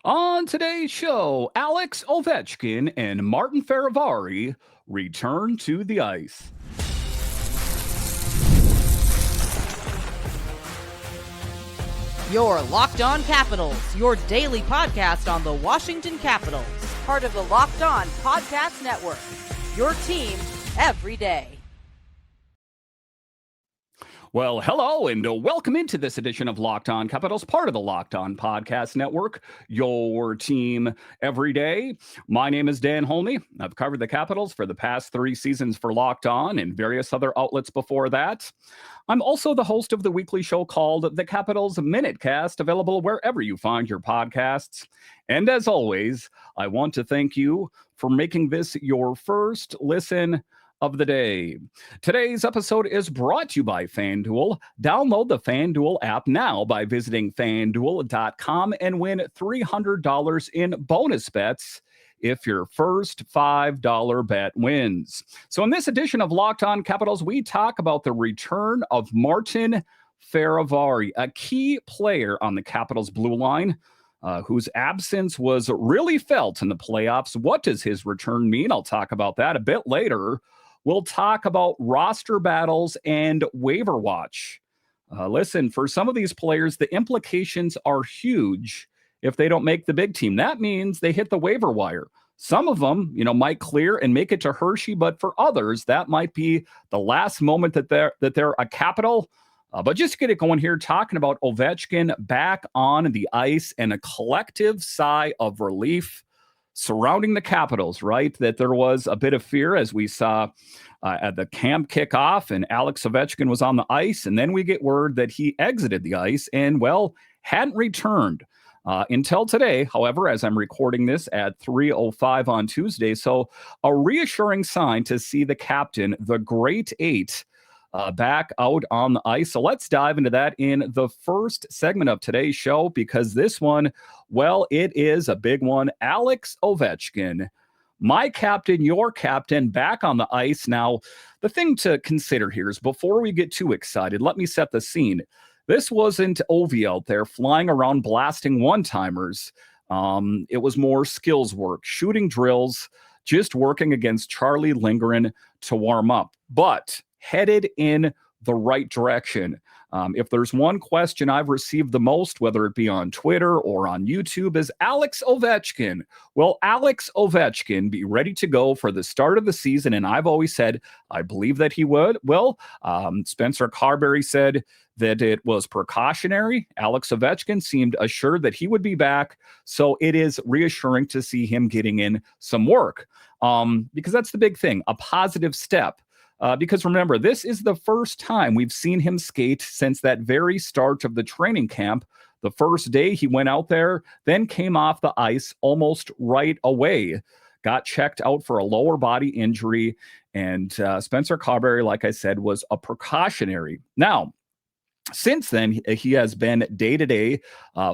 On today's show, Alex Ovechkin and Martin Fehervary return to the ice. Your Locked On Capitals, your daily podcast on the Washington Capitals. Part of the Locked On Podcast Network. Your team every day. Well, hello and welcome into this edition of Locked On Capitals, part of the Locked On Podcast Network, your team every day. My name is Dan HolmI. I've covered the Capitals for the past 3 seasons for Locked On and various other outlets before that. I'm also the host of the weekly show called The Capitals Minutecast, available wherever you find your podcasts. And as always, I want to thank you for making this your first listen of the day. Today's episode is brought to you by FanDuel. Download the FanDuel app now by visiting FanDuel.com and win $300 in bonus bets if your first $5 bet wins. So in this edition of Locked On Capitals, we talk about the return of Martin Fehervary, a key player on the Capitals blue line, whose absence was really felt in the playoffs. What does his return mean? I'll talk about that a bit later. We'll talk about roster battles and waiver watch. Listen, for some of these players, the implications are huge if they don't make the big team. That means they hit the waiver wire. Some of them, might clear and make it to Hershey, but for others, that might be the last moment that they're a Capital. But just to get it going here, talking about Ovechkin back on the ice and a collective sigh of relief surrounding the Capitals, right? That there was a bit of fear as we saw at the camp kickoff and Alex Ovechkin was on the ice. And then we get word that he exited the ice and, hadn't returned until today. However, as I'm recording this at 3:05 on Tuesday. So a reassuring sign to see the captain, the great 8, back out on the ice. So let's dive into that in the first segment of today's show, because this one, it is a big one. Alex Ovechkin, my captain, your captain, back on the ice. Now, the thing to consider here is before we get too excited, let me set the scene. This wasn't Ovi out there flying around blasting one-timers. It was more skills work, shooting drills, just working against Charlie Lindgren to warm up. But headed in the right direction. If there's one question I've received the most, whether it be on Twitter or on YouTube, is Alex Ovechkin. Will Alex Ovechkin be ready to go for the start of the season? And I've always said I believe that he would. Spencer Carberry said that it was precautionary. Alex Ovechkin seemed assured that he would be back. So it is reassuring to see him getting in some work, because that's the big thing, a positive step. Because remember, this is the first time we've seen him skate since that very start of the training camp. The first day he went out there, then came off the ice almost right away, got checked out for a lower body injury. And Spencer Carberry, like I said, was a precautionary. Now, since then, he has been day-to-day,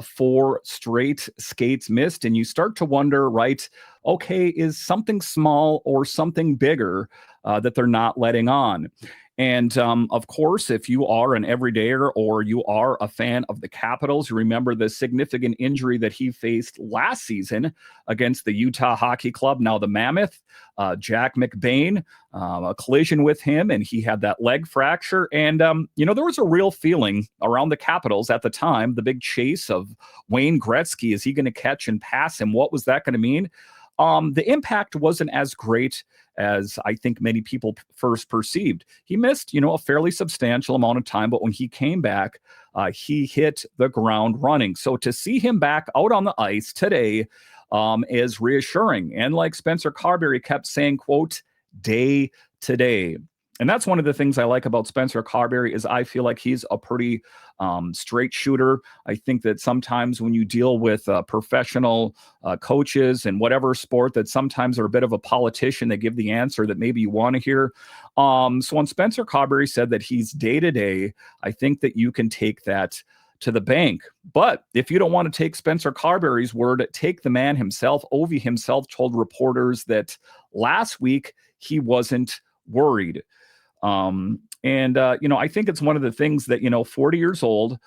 4 straight skates missed. And you start to wonder, right, okay, is something small or something bigger that they're not letting on? And of course, if you are an everydayer or you are a fan of the Capitals, you remember the significant injury that he faced last season against the Utah Hockey Club, now the Mammoth. Jack McBain, a collision with him, and he had that leg fracture. And, there was a real feeling around the Capitals at the time, the big chase of Wayne Gretzky. Is he going to catch and pass him? What was that going to mean? The impact wasn't as great as I think many people first perceived. He missed, a fairly substantial amount of time, but when he came back, he hit the ground running. So to see him back out on the ice today is reassuring. And like Spencer Carberry kept saying, quote, day to day. And that's one of the things I like about Spencer Carberry is I feel like he's a pretty straight shooter. I think that sometimes when you deal with professional coaches in whatever sport, that sometimes they're a bit of a politician. They give the answer that maybe you want to hear. So when Spencer Carberry said that he's day to day, I think that you can take that to the bank. But if you don't want to take Spencer Carberry's word, take the man himself. Ovi himself told reporters that last week he wasn't worried. I think it's one of the things that, 40 years old,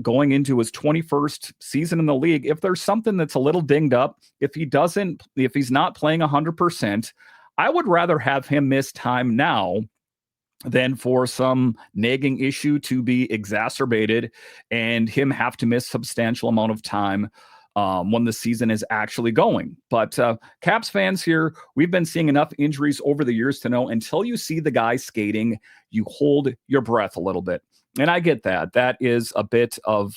going into his 21st season in the league. If there's something that's a little dinged up, if he's not playing 100%, I would rather have him miss time now than for some nagging issue to be exacerbated and him have to miss substantial amount of time when the season is actually going. But Caps fans here, we've been seeing enough injuries over the years to know until you see the guy skating, you hold your breath a little bit. And I get that. That is a bit of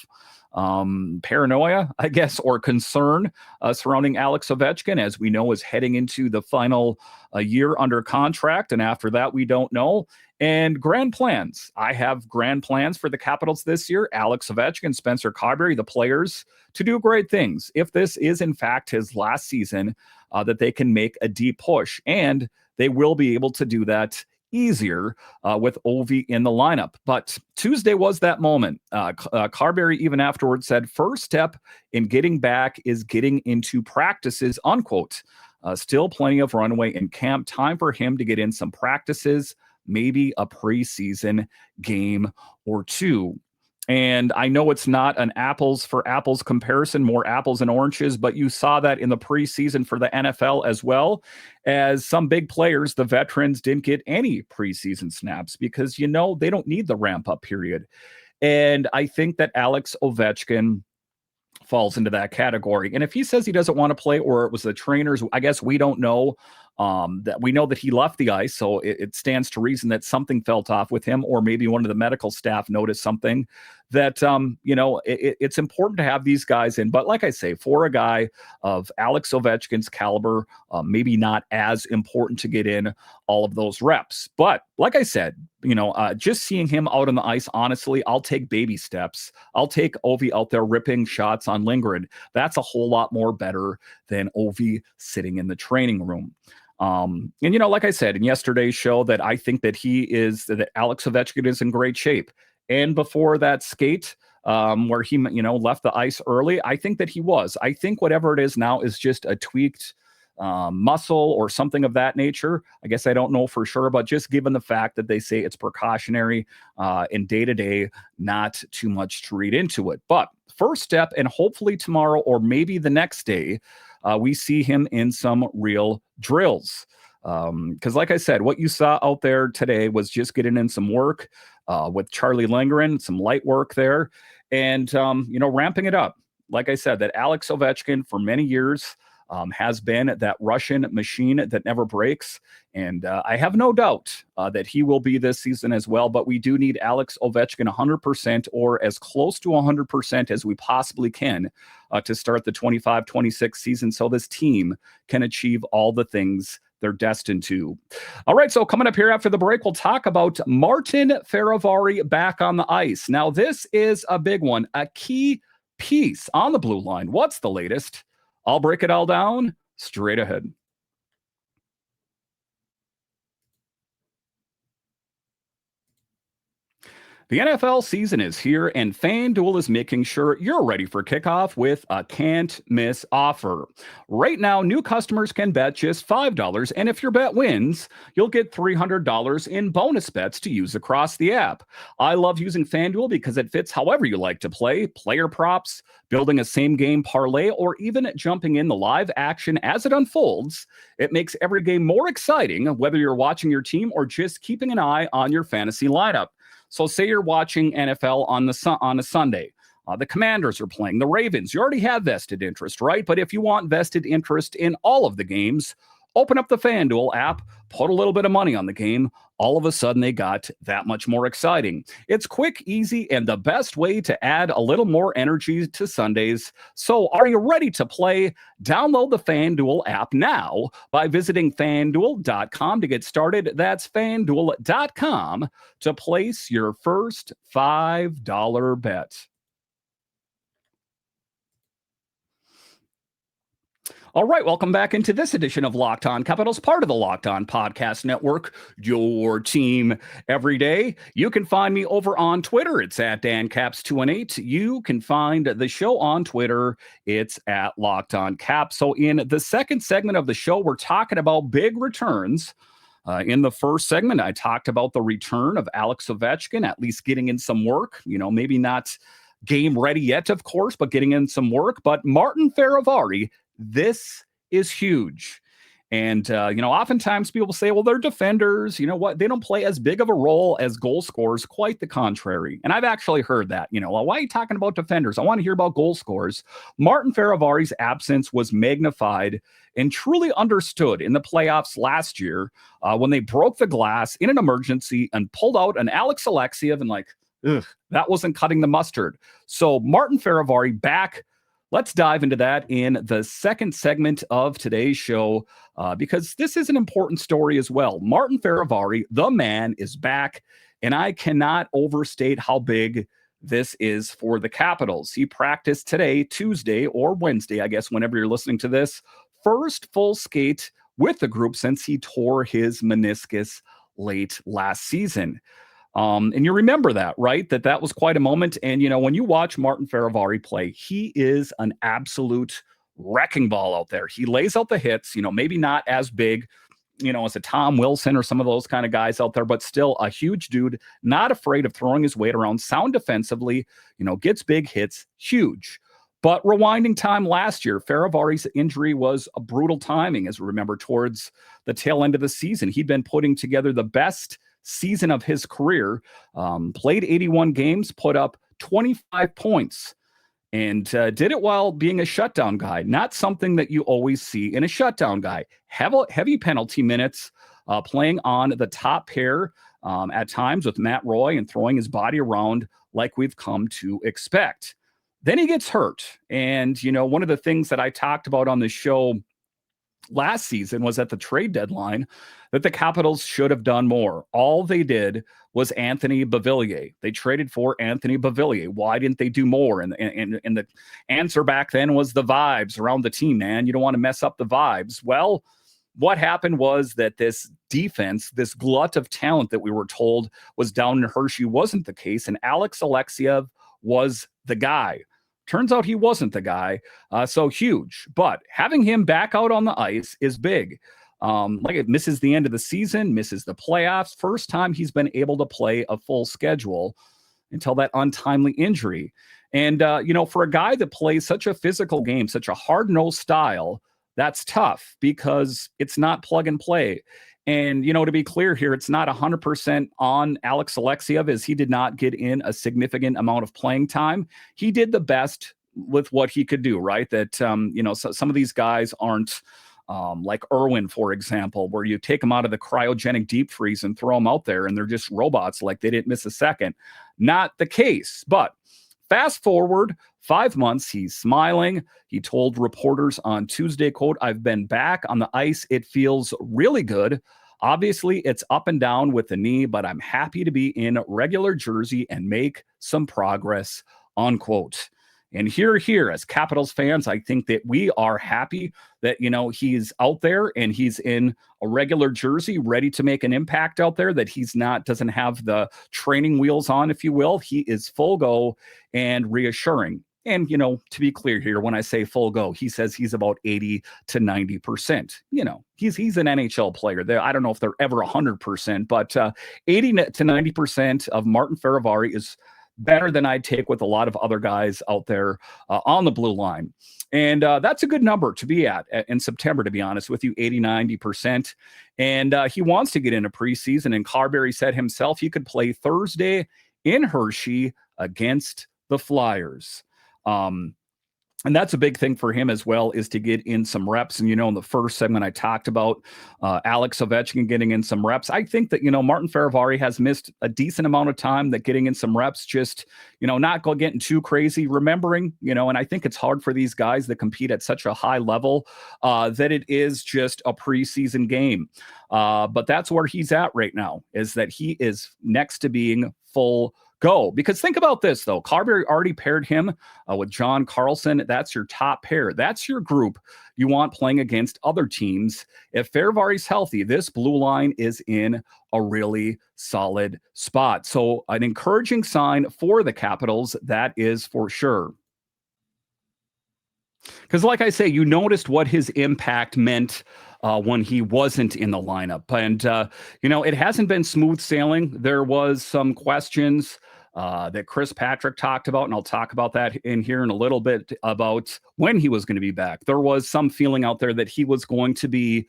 paranoia, I guess, or concern surrounding Alex Ovechkin, as we know, is heading into the final year under contract. And after that, we don't know. And grand plans. I have grand plans for the Capitals this year. Alex Ovechkin, Spencer Carberry, the players, to do great things. If this is, in fact, his last season, that they can make a deep push. And they will be able to do that easier with Ovi in the lineup. But Tuesday was that moment. Carberry even afterwards said, first step in getting back is getting into practices, unquote. Still plenty of runway in camp. Time for him to get in some practices, maybe a preseason game or two. And I know it's not an apples for apples comparison, more apples and oranges, but you saw that in the preseason for the NFL as well, as some big players, the veterans, didn't get any preseason snaps because, they don't need the ramp up period. And I think that Alex Ovechkin falls into that category. And if he says he doesn't want to play, or it was the trainers, I guess we don't know. That we know that he left the ice, so it stands to reason that something felt off with him, or maybe one of the medical staff noticed something that, it's important to have these guys in. But like I say, for a guy of Alex Ovechkin's caliber, maybe not as important to get in all of those reps. But like I said, just seeing him out on the ice, honestly, I'll take baby steps. I'll take Ovi out there ripping shots on Lindgren. That's a whole lot more better than Ovi sitting in the training room. And, like I said in yesterday's show, that I think that that Alex Ovechkin is in great shape. And before that skate, where he, left the ice early, I think that he was. I think whatever it is now is just a tweaked muscle or something of that nature. I guess I don't know for sure, but just given the fact that they say it's precautionary and day-to-day, not too much to read into it. But first step, and hopefully tomorrow or maybe the next day, we see him in some real drills. Because like I said, what you saw out there today was just getting in some work with Charlie Lindgren, some light work there, and, ramping it up. Like I said, that Alex Ovechkin for many years has been that Russian machine that never breaks. And I have no doubt that he will be this season as well. But we do need Alex Ovechkin 100%, or as close to 100% as we possibly can, to start the 25-26 season, so this team can achieve all the things they're destined to. All right, so coming up here after the break, we'll talk about Martin Fehervary back on the ice. Now, this is a big one, a key piece on the blue line. What's the latest? I'll break it all down straight ahead. The NFL season is here, and FanDuel is making sure you're ready for kickoff with a can't-miss offer. Right now, new customers can bet just $5, and if your bet wins, you'll get $300 in bonus bets to use across the app. I love using FanDuel because it fits however you like to play, player props, building a same-game parlay, or even jumping in the live action as it unfolds. It makes every game more exciting, whether you're watching your team or just keeping an eye on your fantasy lineup. So say you're watching NFL on a Sunday. The Commanders are playing the Ravens. You already have vested interest, right? But if you want vested interest in all of the games, open up the FanDuel app, put a little bit of money on the game. All of a sudden, they got that much more exciting. It's quick, easy, and the best way to add a little more energy to Sundays. So are you ready to play? Download the FanDuel app now by visiting FanDuel.com to get started. That's FanDuel.com to place your first $5 bet. All right, welcome back into this edition of Locked On Capitals, part of the Locked On Podcast Network, your team every day. You can find me over on Twitter. It's at DanCaps218. You can find the show on Twitter. It's at Locked On Caps. So in the second segment of the show, we're talking about big returns. In the first segment, I talked about the return of Alex Ovechkin, at least getting in some work, maybe not game ready yet, of course, but getting in some work. But Martin Fehervary, this is huge. And, oftentimes people say, well, they're defenders. You know what? They don't play as big of a role as goal scorers. Quite the contrary. And I've actually heard that, well, why are you talking about defenders? I want to hear about goal scorers. Martin Fehervary's absence was magnified and truly understood in the playoffs last year when they broke the glass in an emergency and pulled out an Alex Alexiev and that wasn't cutting the mustard. So Martin Fehervary back. Let's dive into that in the second segment of today's show because this is an important story as well. Martin Fehervary, the man, is back, and I cannot overstate how big this is for the Capitals. He practiced today, Tuesday or Wednesday, I guess, whenever you're listening to this. First full skate with the group since he tore his meniscus late last season. And you remember that, right? That was quite a moment. And, when you watch Martin Fehervary play, he is an absolute wrecking ball out there. He lays out the hits, maybe not as big, as a Tom Wilson or some of those kind of guys out there, but still a huge dude, not afraid of throwing his weight around, sound defensively, gets big hits, huge. But rewinding time last year, Fehervary's injury was a brutal timing, as we remember, towards the tail end of the season. He'd been putting together the best season of his career, played 81 games, put up 25 points, and did it while being a shutdown guy. Not something that you always see in a shutdown guy. Heavy penalty minutes, playing on the top pair at times with Matt Roy and throwing his body around like we've come to expect. Then he gets hurt. And, one of the things that I talked about on the show last season was at the trade deadline that the Capitals should have done more. All they did was Anthony Beauvillier. They traded for Anthony Beauvillier. Why didn't they do more? And the answer back then was the vibes around the team, man. You don't want to mess up the vibes. Well, what happened was that this defense, this glut of talent that we were told was down in Hershey wasn't the case, and Alex Alexiev was the guy. Turns out he wasn't the guy, so huge. But having him back out on the ice is big. It misses the end of the season, misses the playoffs. First time he's been able to play a full schedule until that untimely injury. And, for a guy that plays such a physical game, such a hard-nosed style, that's tough because it's not plug and play. And, to be clear here, it's not 100% on Alex Alexiev as he did not get in a significant amount of playing time. He did the best with what he could do, right? That, so some of these guys aren't like Irwin, for example, where you take them out of the cryogenic deep freeze and throw them out there and they're just robots, like they didn't miss a second. Not the case, but fast forward 5 months, he's smiling. He told reporters on Tuesday, quote, "I've been back on the ice. It feels really good. Obviously, it's up and down with the knee, but I'm happy to be in regular jersey and make some progress," unquote. And here, as Capitals fans, I think that we are happy that, he's out there and he's in a regular jersey, ready to make an impact out there, that doesn't have the training wheels on, if you will. He is full go and reassuring. And, to be clear here, when I say full go, he says he's about 80 to 90%. He's an NHL player. I don't know if they're ever 100%, but 80 to 90% of Martin Fehervary is better than I'd take with a lot of other guys out there on the blue line. And that's a good number to be at in September, to be honest with you, 80, 90%. And he wants to get into preseason. And Carberry said himself he could play Thursday in Hershey against the Flyers. And that's a big thing for him as well, is to get in some reps. And, in the first segment, I talked about Alex Ovechkin getting in some reps. I think that, Martin Fehervary has missed a decent amount of time, that getting in some reps, just, not getting too crazy, remembering, and I think it's hard for these guys that compete at such a high level that it is just a preseason game. But that's where he's at right now, is that he is next to being full go. Because think about this, though. Carberry already paired him with John Carlson. That's your top pair. That's your group you want playing against other teams. If Fehervary's healthy, this blue line is in a really solid spot. So an encouraging sign for the Capitals, that is for sure. Because like I say, you noticed what his impact meant when he wasn't in the lineup. And, it hasn't been smooth sailing. There was some questions that Chris Patrick talked about, and I'll talk about that in here in a little bit about when he was going to be back. There was some feeling out there that he was going to be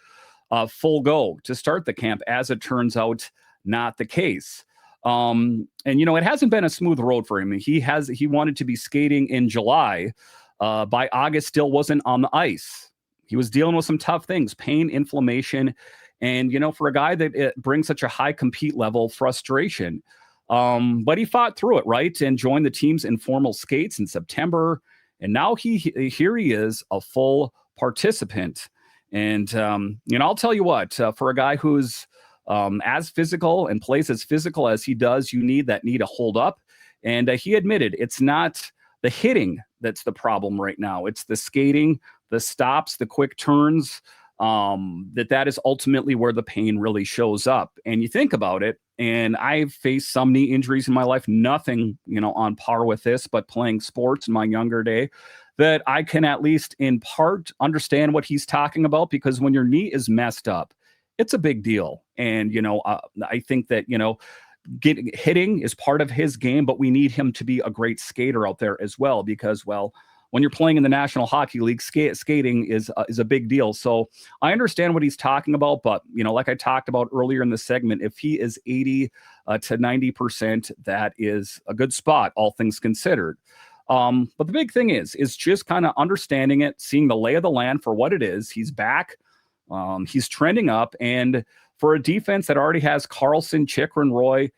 full go to start the camp. As it turns out, not the case. And it hasn't been a smooth road for him. He wanted to be skating in July. By August, still wasn't on the ice. He was dealing with some tough things, pain, inflammation, and for a guy that it brings such a high compete level, frustration. But he fought through it, right, and joined the team's informal skates in September. And now here he is, a full participant. And I'll tell you what, for a guy who's as physical and plays as physical as he does, you need to hold up. And he admitted it's not the hitting that's the problem right now. It's the skating, the stops, the quick turns, that is ultimately where the pain really shows up. And you think about it, and I've faced some knee injuries in my life, nothing, on par with this, but playing sports in my younger day, that I can at least in part understand what he's talking about, because when your knee is messed up, it's a big deal. And, I think that, hitting is part of his game, but we need him to be a great skater out there as well, because, when you're playing in the National Hockey League, skating is a big deal. So I understand what he's talking about, but like I talked about earlier in the segment, if he is 80 to 90%, that is a good spot, all things considered. But the big thing is just kind of understanding it, seeing the lay of the land for what it is. He's back. He's trending up, and for a defense that already has Carlson, Chikrin, Roy,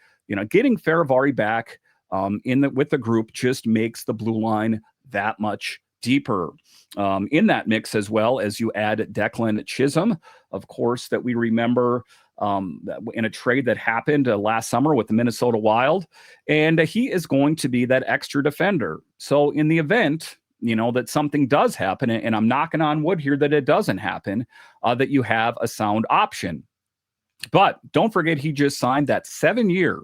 getting Fehervary back with the group just makes the blue line that much deeper. In that mix, as well as you add Declan Chisholm, of course, that we remember in a trade that happened last summer with the Minnesota Wild, and he is going to be that extra defender. So in the event that something does happen, and I'm knocking on wood here that it doesn't happen, that you have a sound option. But don't forget, he just signed that 7-year,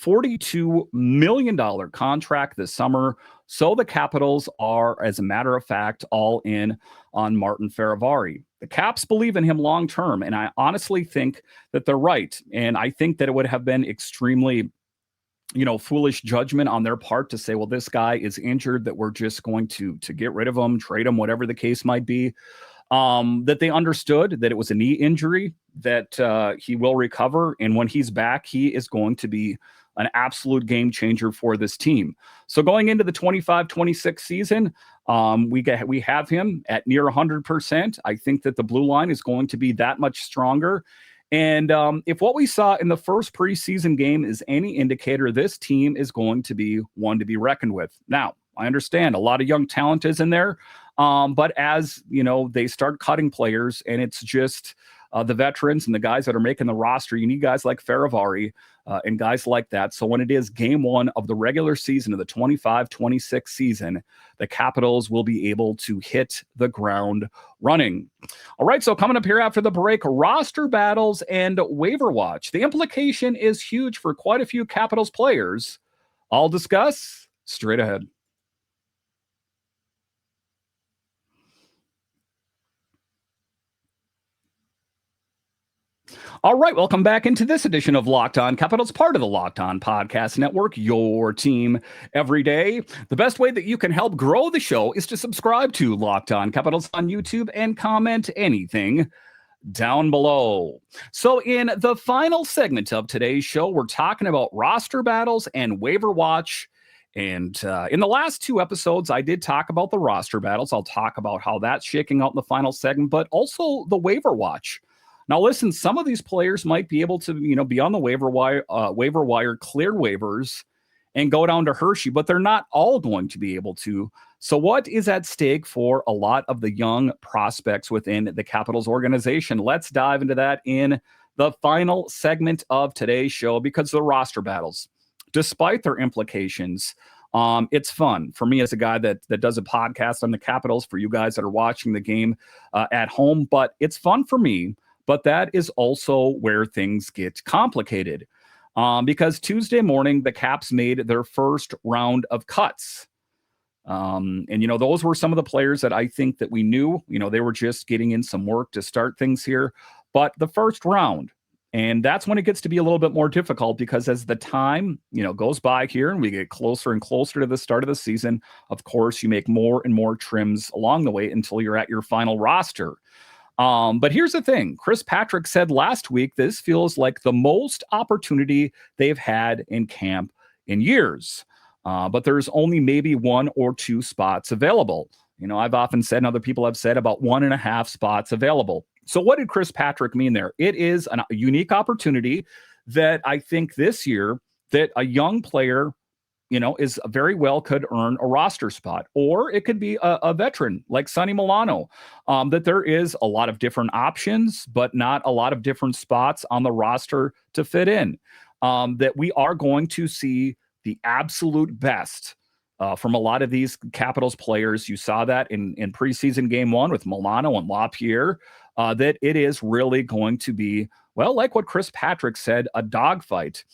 $42 million contract this summer. So the Capitals are, as a matter of fact, all in on Martin Fehervary. The Caps believe in him long term, and I honestly think that they're right. And I think that it would have been extremely foolish judgment on their part to say, well, this guy is injured, that we're just going to get rid of him, trade him, whatever the case might be. That they understood that it was a knee injury, that he will recover. And when he's back, he is going to be an absolute game changer for this team. So going into the 25-26 season, we have him at near 100%. I think that the blue line is going to be that much stronger. And if what we saw in the first preseason game is any indicator, this team is going to be one to be reckoned with. Now, I understand a lot of young talent is in there, but as they start cutting players, and it's just the veterans and the guys that are making the roster, you need guys like Fehervary and guys like that. So when it is game one of the regular season of the 25-26 season, the Capitals will be able to hit the ground running. All right, so coming up here after the break, roster battles and waiver watch. The implication is huge for quite a few Capitals players. I'll discuss straight ahead. All right, welcome back into this edition of Locked On Capitals, part of the Locked On Podcast Network, your team every day. The best way that you can help grow the show is to subscribe to Locked On Capitals on YouTube and comment anything down below. So in the final segment of today's show, we're talking about roster battles and waiver watch. And in the last two episodes, I did talk about the roster battles. I'll talk about how that's shaking out in the final segment, but also the waiver watch. Now, listen, some of these players might be able to, be on the waiver wire, clear waivers and go down to Hershey, but they're not all going to be able to. So what is at stake for a lot of the young prospects within the Capitals organization? Let's dive into that in the final segment of today's show, because the roster battles, despite their implications, it's fun for me as a guy that does a podcast on the Capitals, for you guys that are watching the game at home, but it's fun for me. But that is also where things get complicated, because Tuesday morning, the Caps made their first round of cuts. And those were some of the players that I think that we knew, they were just getting in some work to start things here. But the first round, And that's when it gets to be a little bit more difficult, because as the time, goes by here and we get closer and closer to the start of the season, of course, you make more and more trims along the way until you're at your final roster. But here's the thing. Chris Patrick said last week, this feels like the most opportunity they've had in camp in years. But there's only maybe 1 or 2 spots available. I've often said, and other people have said, about 1.5 spots available. So what did Chris Patrick mean there? It is a unique opportunity that I think this year that a young player, is very well could earn a roster spot, or it could be a veteran like Sonny Milano, that there is a lot of different options, but not a lot of different spots on the roster to fit in, that we are going to see the absolute best from a lot of these Capitals players. You saw that in preseason game 1 with Milano and Lapierre, that it is really going to be, well, like what Chris Patrick said, a dogfight.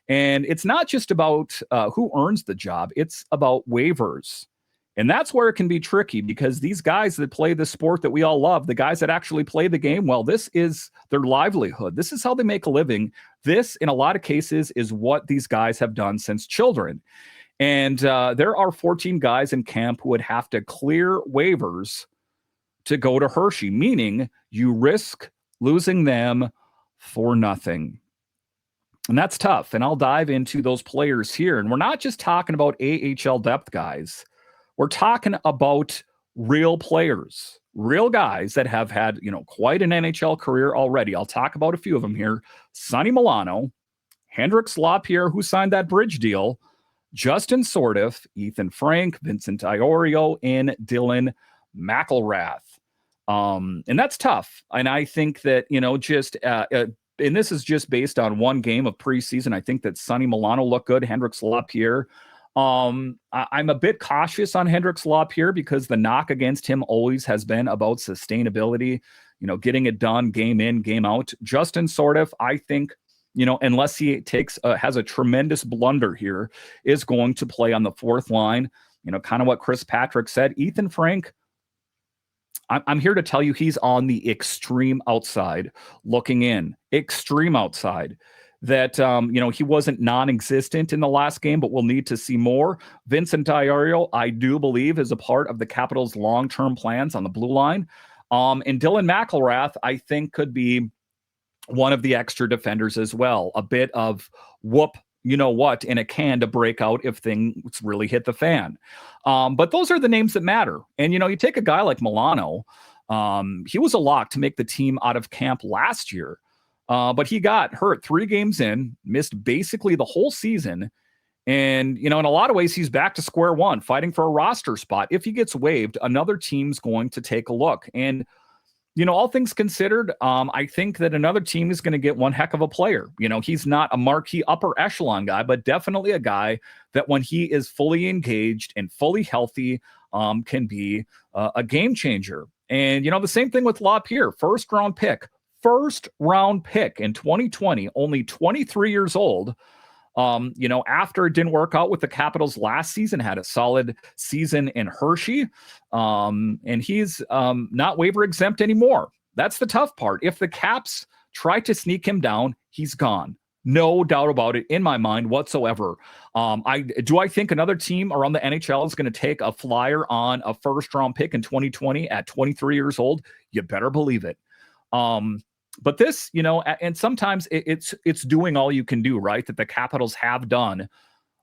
And it's not just about who earns the job. It's about waivers. And that's where it can be tricky, because these guys that play the sport that we all love, the guys that actually play the game, well, this is their livelihood. This is how they make a living. This, in a lot of cases, is what these guys have done since children. And there are 14 guys in camp who would have to clear waivers to go to Hershey, meaning you risk losing them for nothing. And that's tough. And I'll dive into those players here. And we're not just talking about AHL depth guys. We're talking about real players, real guys that have had, quite an NHL career already. I'll talk about a few of them here. Sonny Milano, Hendrix, Lapierre, who signed that bridge deal, Justin Sordiff, Ethan Frank, Vincent Iorio, and Dylan McElrath. And that's tough. And I think that, and this is just based on one game of preseason, I think that Sonny Milano looked good. Hendrix Lapierre. I'm a bit cautious on Hendrix Lapierre, because the knock against him always has been about sustainability, getting it done game in, game out. Justin Sordiff, I think, unless he has a tremendous blunder here, is going to play on the 4th line. Kind of what Chris Patrick said. Ethan Frank, I'm here to tell you, he's on the extreme outside looking in. Extreme outside. That, he wasn't non-existent in the last game, but we'll need to see more. Vincent Iorio, I do believe, is a part of the Capitals' long-term plans on the blue line. And Dylan McElrath, I think, could be one of the extra defenders as well. A bit of whoop, in a can to break out if things really hit the fan. But those are the names that matter. And, you take a guy like Milano. He was a lock to make the team out of camp last year. But he got hurt 3 games in, missed basically the whole season. And, in a lot of ways, he's back to square one, fighting for a roster spot. If he gets waived, another team's going to take a look. And, all things considered, I think that another team is going to get one heck of a player. He's not a marquee upper echelon guy, but definitely a guy that when he is fully engaged and fully healthy, can be a game changer. And, the same thing with Lapierre, first round pick in 2020, only 23 years old. After it didn't work out with the Capitals last season, had a solid season in Hershey. And he's not waiver exempt anymore. That's the tough part. If the Caps try to sneak him down, he's gone. No doubt about it in my mind whatsoever. I think another team around the NHL is going to take a flyer on a first round pick in 2020 at 23 years old? You better believe it. But this, and sometimes it's doing all you can do, right? That the Capitals have done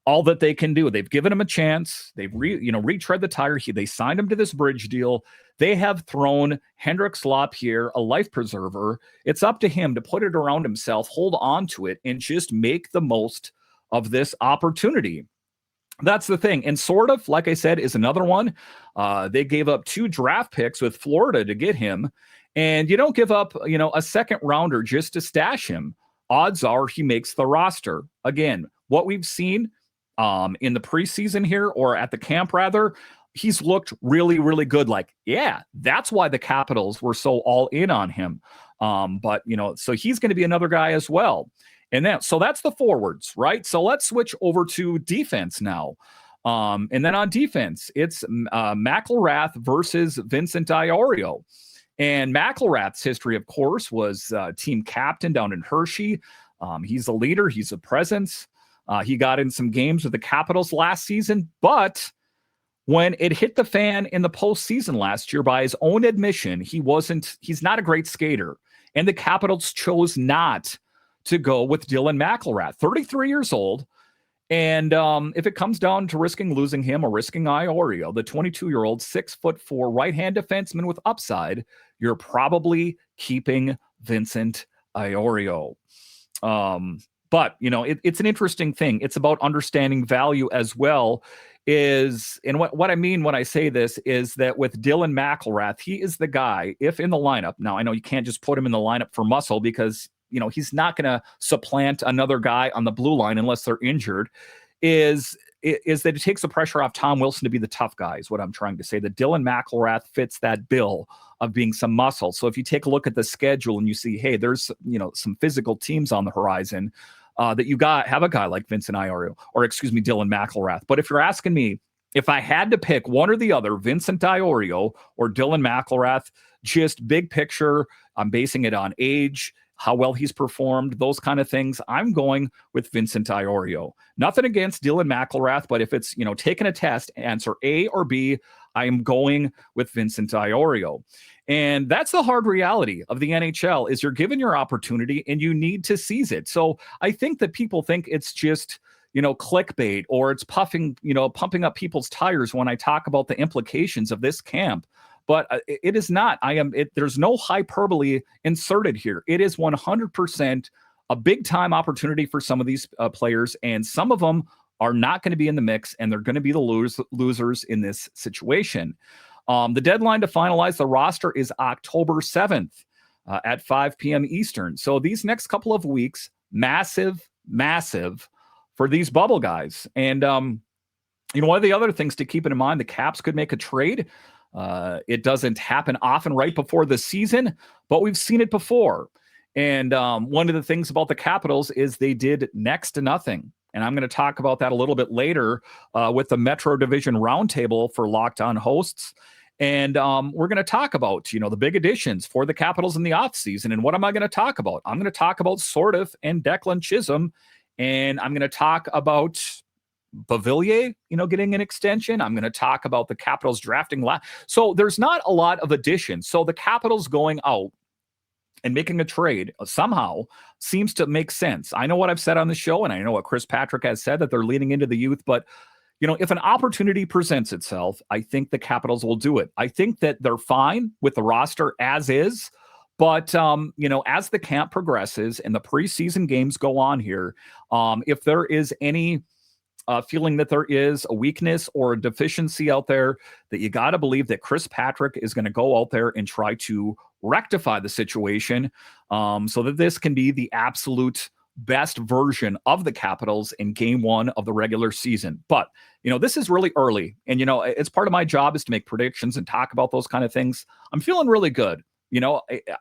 all that they can do. They've given him a chance. They've retread the tire. They signed him to this bridge deal. They have thrown Hendrix Lapierre a life preserver. It's up to him to put it around himself, hold on to it, and just make the most of this opportunity. That's the thing. And sort of, like I said, is another one. They gave up 2 draft picks with Florida to get him. And you don't give up, a second rounder just to stash him. Odds are he makes the roster. Again, what we've seen in the preseason here, or at the camp rather, he's looked really, really good. Like, yeah, that's why the Capitals were so all in on him. But so he's going to be another guy as well. And so that's the forwards, right? So let's switch over to defense now. And then on defense, it's McElrath versus Vincent Iorio. And McElrath's history, of course, was team captain down in Hershey. He's a leader. He's a presence. He got in some games with the Capitals last season, but when it hit the fan in the postseason last year, by his own admission, he's not a great skater. And the Capitals chose not to go with Dylan McElrath, 33 years old. And if it comes down to risking losing him or risking Iorio, the 22-year-old 6'4" right-hand defenseman with upside, you're probably keeping Vincent Iorio. But, it's an interesting thing. It's about understanding value as well. And what I mean when I say this is that with Dylan McElrath, he is the guy, if in the lineup. Now, I know you can't just put him in the lineup for muscle because, he's not going to supplant another guy on the blue line unless they're injured, is that it takes the pressure off Tom Wilson to be the tough guy, is what I'm trying to say. That Dylan McElrath fits that bill of being some muscle. So if you take a look at the schedule and you see, hey, there's, some physical teams on the horizon, that you have a guy like Vincent Iorio, or Dylan McElrath. But if you're asking me, if I had to pick one or the other, Vincent Iorio or Dylan McElrath, just big picture, I'm basing it on age, how well he's performed, those kind of things, I'm going with Vincent Iorio. Nothing against Dylan McElrath, but if it's, taking a test, answer A or B, I am going with Vincent Iorio. And that's the hard reality of the NHL, is you're given your opportunity and you need to seize it. So I think that people think it's just, clickbait, or it's pumping up people's tires when I talk about the implications of this camp. But it is not. There's no hyperbole inserted here. It is 100% a big time opportunity for some of these players, and some of them are not going to be in the mix, and they're going to be the losers in this situation. The deadline to finalize the roster is October 7th at 5 p.m. Eastern. So these next couple of weeks, massive for these bubble guys. And, one of the other things to keep in mind, the Caps could make a trade. It doesn't happen often right before the season, but we've seen it before. And one of the things about the Capitals is they did next to nothing. And I'm going to talk about that a little bit later with the Metro Division Roundtable for Locked On hosts. And we're going to talk about, the big additions for the Capitals in the offseason. And what am I going to talk about? I'm going to talk about Sortif and Declan Chisholm. And I'm going to talk about Beauvillier, getting an extension. I'm going to talk about the Capitals drafting. So there's not a lot of additions. So the Capitals going out and making a trade somehow seems to make sense. I know what I've said on the show, and I know what Chris Patrick has said, that they're leaning into the youth. But, if an opportunity presents itself, I think the Capitals will do it. I think that they're fine with the roster as is. But, as the camp progresses and the preseason games go on here, if there is any feeling that there is a weakness or a deficiency out there, that you got to believe that Chris Patrick is going to go out there and try to rectify the situation so that this can be the absolute best version of the Capitals in game one of the regular season. But, this is really early. And, it's part of my job is to make predictions and talk about those kind of things. I'm feeling really good.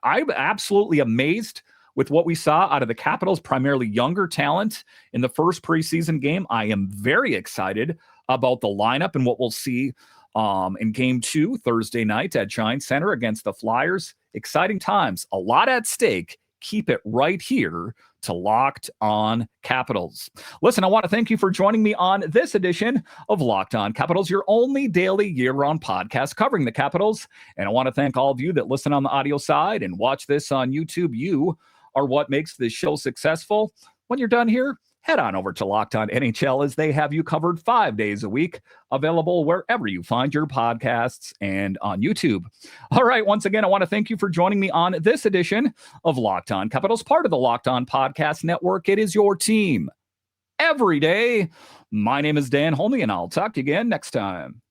I'm absolutely amazed with what we saw out of the Capitals, primarily younger talent in the first preseason game. I am very excited about the lineup and what we'll see in game 2 Thursday night at Giant Center against the Flyers. Exciting times, a lot at stake. Keep it right here to Locked On Capitals. Listen, I want to thank you for joining me on this edition of Locked On Capitals, your only daily year-round podcast covering the Capitals. And I want to thank all of you that listen on the audio side and watch this on YouTube. You are what makes this show successful. When you're done here, head on over to Locked On NHL, as they have you covered 5 days a week, available wherever you find your podcasts and on YouTube. All right, once again, I want to thank you for joining me on this edition of Locked On Capitals, part of the Locked On Podcast Network. It is your team every day. My name is Dan HolmI, and I'll talk to you again next time.